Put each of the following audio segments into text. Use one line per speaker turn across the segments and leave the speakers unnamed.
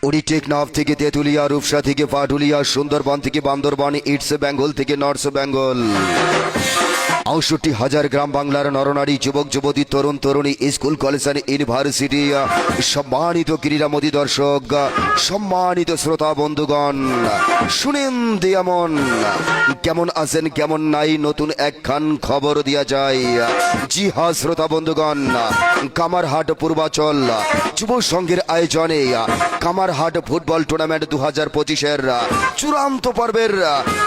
উড়ি টেকনাফ থেকে তেঁতুলিয়া, রূপসা থেকে পাটুলিয়া, সুন্দরবন থেকে বান্দরবান, ইটস বেঙ্গল থেকে নর্থ বেঙ্গল, ৬৮,০০০ গ্রাম বাংলার নরনারী, যুবক যুবতী, তরুণ তরুণী, স্কুল কলেজ আর ইউনিভার্সিটি, সম্মানিত ক্রীড়ামোদী দর্শক, সম্মানিত শ্রোতা বন্ধুগণ, শুনেন দিয়ামন কেমন আছেন কেমন নাই, নতুন একখান খবর দিয়া যায়। জি হ্যাঁ শ্রোতা বন্ধুগণ, কামারহাট পূর্বাচল যুব সংঘের আয়োজনে কামারহাট ফুটবল টুর্নামেন্ট ২০২৫-এর চূড়ান্ত পর্বের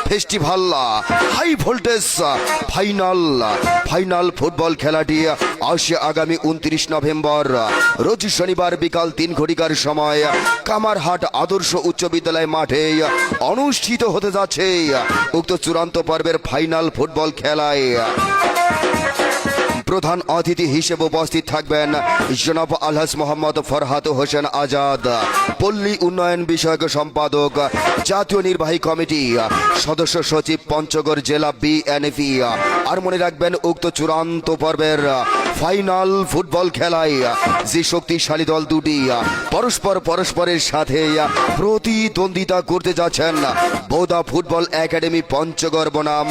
festival high voltage final football খেলাটি আসছে আগামী ২৯ নভেম্বর রোজ শনিবার বিকাল ৩ ঘটিকার সময় কামারহাট আদর্শ উচ্চ বিদ্যালয় মাঠে অনুষ্ঠিত হতে যাচ্ছে। উক্ত চূড়ান্ত পর্বের ফাইনাল ফুটবল খেলায় প্রধান অতিথি হিসেবে উপস্থিত থাকবেন জনাব আলহাজ মোহাম্মদ ফরহাদ হোসেন আজাদ, পল্লী উন্নয়ন বিষয়ক সম্পাদক, জাতীয় নির্বাহী কমিটি সদস্য সচিব, পঞ্চগড় জেলা বিএনপি। আর মনে রাখবেন উক্ত চূড়ান্ত পর্বের ফাইনাল ফুটবল খেলায় যে শক্তিশালী দল দুটি পরস্পরের সাথে প্রতিদ্বন্দ্বিতা করতে যাচ্ছেন বোদা ফুটবল একাডেমি পঞ্চগড় বনাম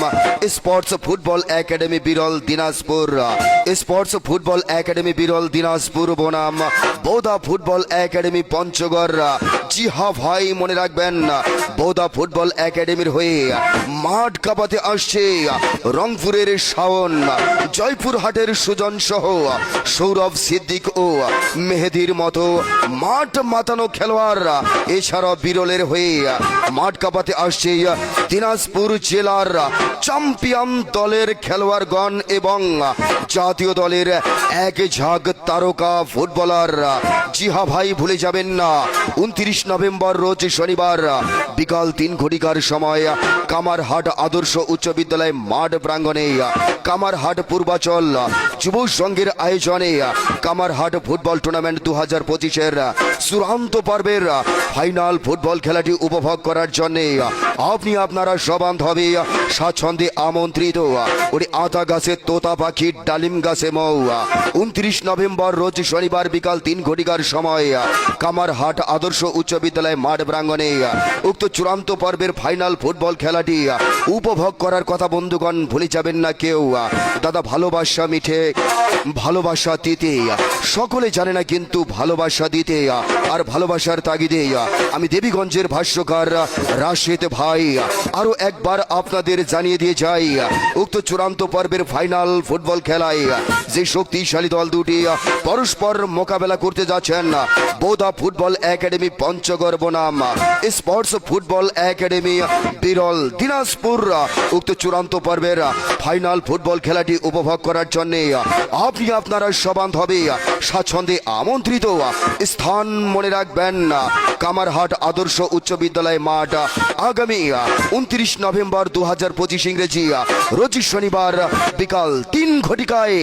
স্পোর্টস ফুটবল একাডেমি বিরল দিনাজপুর, স্পোর্টস ফুটবল একাডেমি বিরল দিনাজপুর বনাম বোদা ফুটবল একাডেমি পঞ্চগড়। জি হ্যাঁ ভাই, মনে রাখবেন বোদা ফুটবল একাডেমির হয়ে মাঠ কাঁপাতে আসছে রংপুরের শাওন, জয়পুরহাটের সুজন সহ সৌরভ সিদ্দিক ও মেহেদির মতো মাঠ মাতানো খেলোয়াড়। এছাড়া বিরলের হয়ে মাঠ কাঁপাতে আসছে দিনাজপুর জেলার চ্যাম্পিয়ন দলের খেলোয়াড়গণ এবং জাতীয় দলের এক ঝাঁক তারকা ফুটবলার। জি হ্যাঁ ভাই, ভুলে যাবেন না ২৯ নভেম্বর রোজ শনিবার বিকাল ৩ ঘটিকার সময় কামারহাট আদর্শ উচ্চ বিদ্যালয় মাঠ প্রাঙ্গণে কামারহাট পূর্বাচল যুব সংঘের আয়োজনে কামারহাট ফুটবল টুর্নামেন্ট ২০২৫-এর চূড়ান্ত পর্বের ফাইনাল ফুটবল খেলাটি উপভোগ করার জন্য আপনি আপনারা সবান্ধবে স্বাচ্ছন্দ্যে আমন্ত্রিত। ওই আতা গাছে তোতা পাখি, ডালিম গাছে মৌ। ২৯ নভেম্বর রোজ শনিবার বিকাল ৩ ঘটিকার সময় কামারহাট আদর্শ উচ্চ বিদ্যালয় মাঠ প্রাঙ্গণে উক্ত চূড়ান্ত পর্বের ফাইনাল ফুটবল খেলাটি উপভোগ করার কথা বন্ধুগণ ভুলে যাবেন না কেউ। দাদা ভালোবাসা মিঠে, ভালোবাসা দিতে সকলে জানে না, কিন্তু ভালোবাসা দিতে আর ভালোবাসার তাগিদে আমি দেবীগঞ্জের ভাষ্যকার রাশেদ ভাই আরো একবার আপনাদের জানিয়ে দিয়ে যাই, উক্ত চূড়ান্ত পর্বের ফাইনাল ফুটবল খেলায় যে শক্তিশালী দল দুটি পরস্পর মোকাবেলা করতে যাচ্ছেন বোদা ফুটবল একাডেমি পঞ্চগড় বনাম স্পোর্টস ফুটবল একাডেমি বিরল দিনাজপুর। উক্ত চূড়ান্ত পর্বের ফাইনাল ফুটবল খেলাটি উপভোগ করার জন্য আপনি আপনারা সবান্ধবে স্বাচ্ছন্দ্যে আমন্ত্রিত। স্থান মনে রাখবেন কামারহাট আদর্শ উচ্চ বিদ্যালয় মাঠ, আগামী ২৯ নভেম্বর ২০২৫ ইংরেজি রোজ শনিবার বিকাল ৩ ঘটিকায়।